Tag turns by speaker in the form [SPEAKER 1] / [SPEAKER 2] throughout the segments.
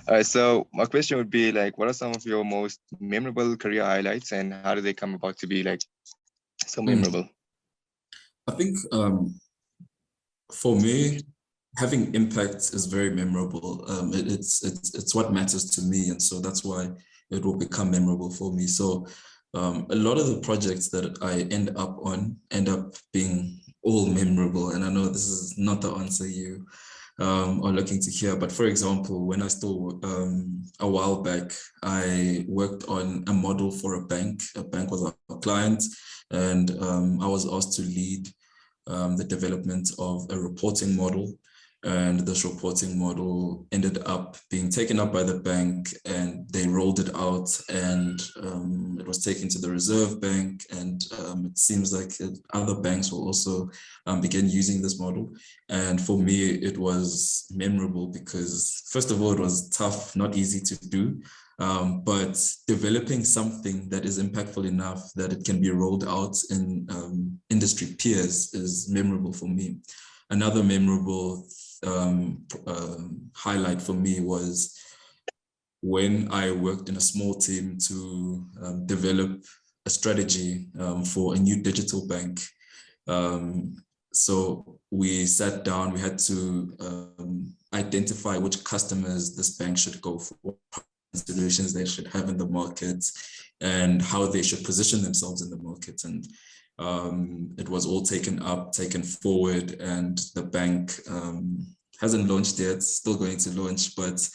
[SPEAKER 1] All right, so my question would be like, what are some of your most memorable career highlights, and how do they come about to be like so memorable?
[SPEAKER 2] I think for me, having impact is very memorable. It's what matters to me, and so that's why it will become memorable for me. So a lot of the projects that I end up being all memorable. And I know this is not the answer you are looking to hear, but for example, when I still a while back, I worked on a model for a bank. A bank was a client, and I was asked to lead the development of a reporting model. And this reporting model ended up being taken up by the bank, and they rolled it out, and it was taken to the Reserve Bank. And it seems like other banks will also begin using this model. And for me, it was memorable because, first of all, it was tough, not easy to do. But developing something that is impactful enough that it can be rolled out in industry peers is memorable for me. Another memorable highlight for me was when I worked in a small team to develop a strategy for a new digital bank. So we sat down, we had to identify which customers this bank should go for, solutions they should have in the market, and how they should position themselves in the market. And it was all taken forward, and the bank hasn't launched yet, still going to launch. But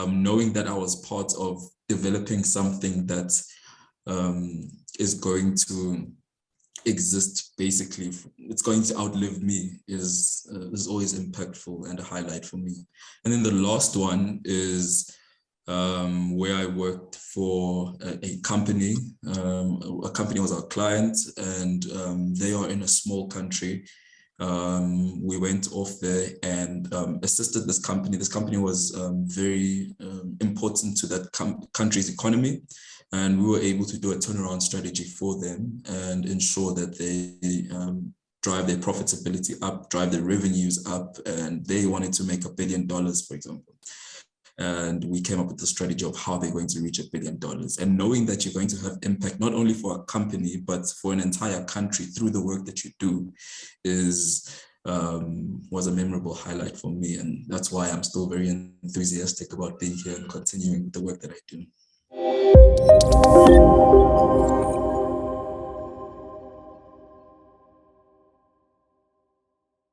[SPEAKER 2] knowing that I was part of developing something that is going to exist, basically, it's going to outlive me, is always impactful and a highlight for me. And then the last one is where I worked for a company. A company was our client, and they are in a small country. We went off there and assisted this company. This company was very important to that country's economy, and we were able to do a turnaround strategy for them and ensure that they drive their profitability up, drive their revenues up, and they wanted to make $1 billion, for example. And we came up with the strategy of how they're going to reach $1 billion. And knowing that you're going to have impact not only for a company, but for an entire country through the work that you do was a memorable highlight for me. And that's why I'm still very enthusiastic about being here and continuing the work that I do.